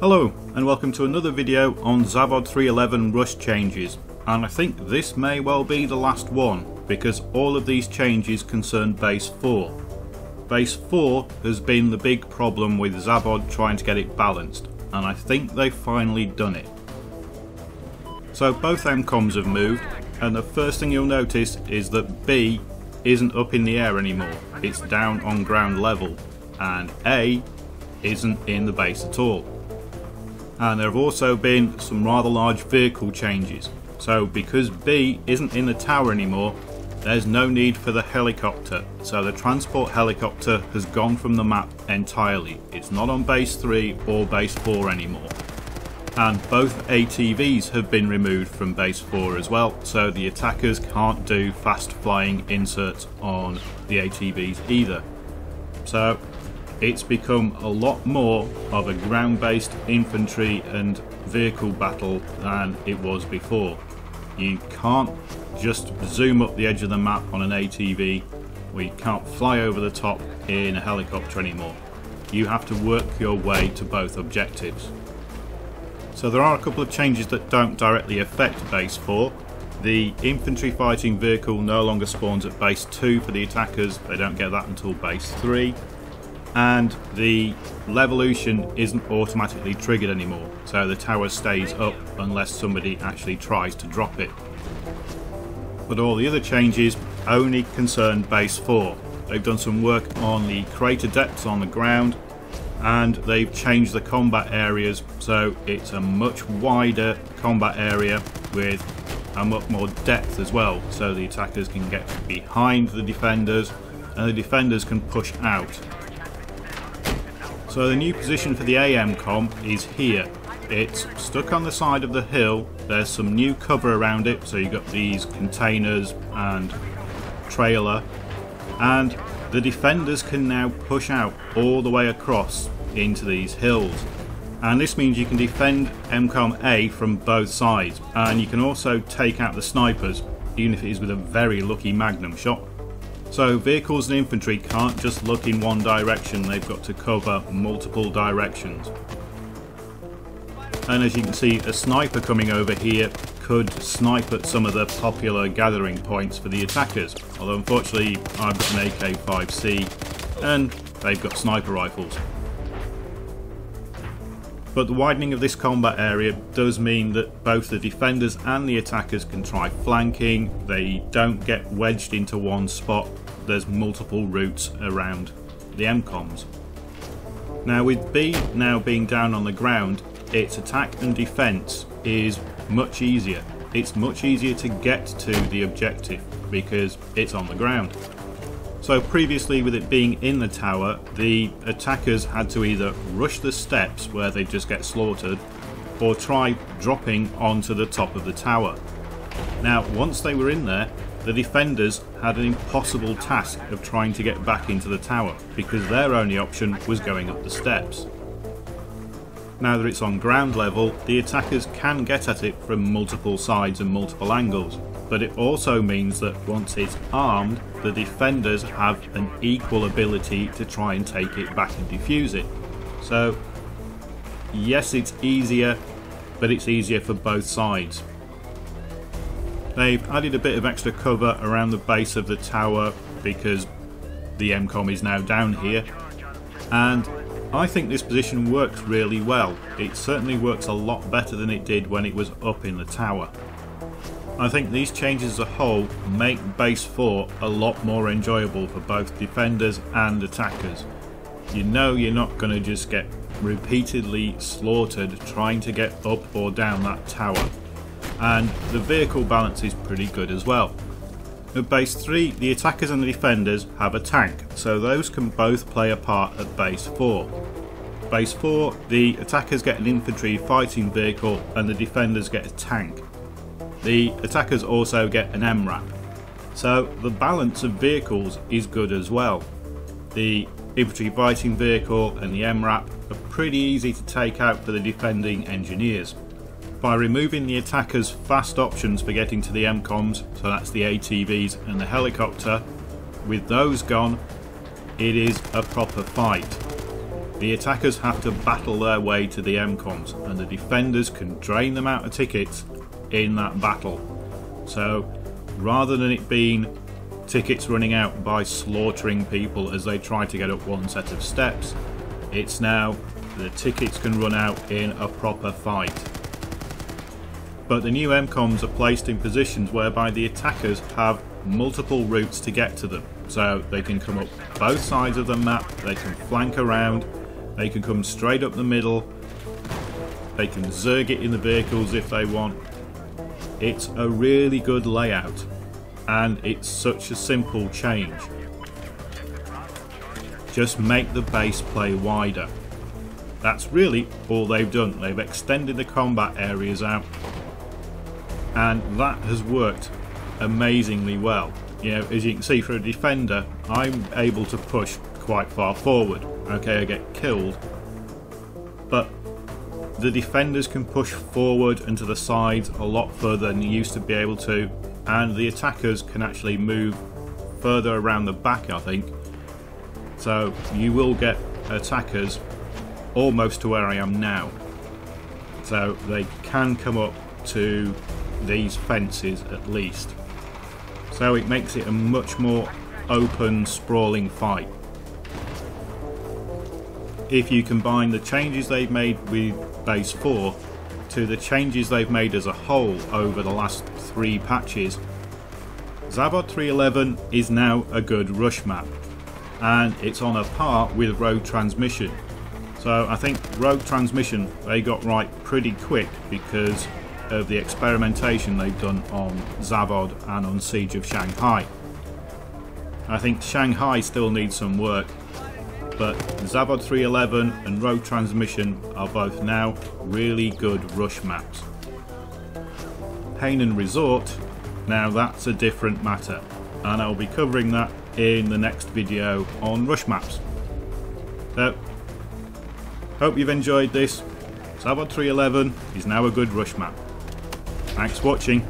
Hello and welcome to another video on Zavod 311 Rush changes, and I think this may well be the last one because all of these changes concern base 4. Base 4 has been the big problem with Zavod trying to get it balanced, and I think they've finally done it. So both MCOMs have moved, and the first thing you'll notice is that B isn't up in the air anymore, it's down on ground level, and A isn't in the base at all. And there have also been some rather large vehicle changes. So because B isn't in the tower anymore, there's no need for the helicopter. So the transport helicopter has gone from the map entirely. It's not on base 3 or base 4 anymore. And both ATVs have been removed from base 4 as well, so the attackers can't do fast flying inserts on the ATVs either. So it's become a lot more of a ground-based infantry and vehicle battle than it was before. You can't just zoom up the edge of the map on an ATV, or you can't fly over the top in a helicopter anymore. You have to work your way to both objectives. So there are a couple of changes that don't directly affect base 4. The infantry fighting vehicle no longer spawns at base 2 for the attackers, they don't get that until base 3. And the levolution isn't automatically triggered anymore, so the tower stays up unless somebody actually tries to drop it. But all the other changes only concern base 4. They've done some work on the crater depths on the ground, and they've changed the combat areas, so it's a much wider combat area with a much more depth as well, so the attackers can get behind the defenders and the defenders can push out. So the new position for the AMCOM is here. It's stuck on the side of the hill. There's some new cover around it, so you've got these containers and trailer, and the defenders can now push out all the way across into these hills. And this means you can defend MCOM A from both sides, and you can also take out the snipers, even if it is with a very lucky magnum shot. So vehicles and infantry can't just look in one direction, they've got to cover multiple directions. And as you can see, a sniper coming over here could snipe at some of the popular gathering points for the attackers. Although unfortunately I've got an AK-5C and they've got sniper rifles. But the widening of this combat area does mean that both the defenders and the attackers can try flanking, they don't get wedged into one spot, there's multiple routes around the MCOMs. Now with B now being down on the ground, its attack and defence is much easier. It's much easier to get to the objective because it's on the ground. So previously, with it being in the tower, the attackers had to either rush the steps where they just get slaughtered, or try dropping onto the top of the tower. Now once they were in there, the defenders had an impossible task of trying to get back into the tower because their only option was going up the steps. Now that it's on ground level, the attackers can get at it from multiple sides and multiple angles, but it also means that once it's armed, the defenders have an equal ability to try and take it back and defuse it. So yes, it's easier, but it's easier for both sides. They've added a bit of extra cover around the base of the tower because the MCOM is now down here, and I think this position works really well. It certainly works a lot better than it did when it was up in the tower. I think these changes as a whole make base 4 a lot more enjoyable for both defenders and attackers. You know you're not going to just get repeatedly slaughtered trying to get up or down that tower. And the vehicle balance is pretty good as well. At base 3, the attackers and the defenders have a tank, so those can both play a part at base 4. Base 4, the attackers get an infantry fighting vehicle and the defenders get a tank. The attackers also get an MRAP. So the balance of vehicles is good as well. The infantry fighting vehicle and the MRAP are pretty easy to take out for the defending engineers. By removing the attackers' fast options for getting to the MCOMs, so that's the ATVs and the helicopter, with those gone, it is a proper fight. the attackers have to battle their way to the MCOMs, and the defenders can drain them out of tickets in that battle. So rather than it being tickets running out by slaughtering people as they try to get up one set of steps, it's now the tickets can run out in a proper fight. But the new MCOMs are placed in positions whereby the attackers have multiple routes to get to them. So they can come up both sides of the map, they can flank around, they can come straight up the middle, they can zerg it in the vehicles if they want. It's a really good layout, and it's such a simple change. Just make the base play wider. That's really all they've done. They've extended the combat areas out, and that has worked amazingly well. You know, as you can see, for a defender, I'm able to push quite far forward. Okay, I get killed, but the defenders can push forward and to the sides a lot further than you used to be able to, and the attackers can actually move further around the back, I think. So you will get attackers almost to where I am now. So they can come up to these fences at least. So it makes it a much more open, sprawling fight. If you combine the changes they've made with Base 4 to the changes they've made as a whole over the last 3 patches, Zavod 311 is now a good rush map, and it's on a par with Rogue Transmission. So I think Rogue Transmission they got right pretty quick because of the experimentation they've done on Zavod and on Siege of Shanghai. I think Shanghai still needs some work, but Zavod 311 and Rogue Transmission are both now really good rush maps. Hainan Resort, now that's a different matter, and I'll be covering that in the next video on rush maps. So, hope you've enjoyed this. Zavod 311 is now a good rush map. Thanks for watching.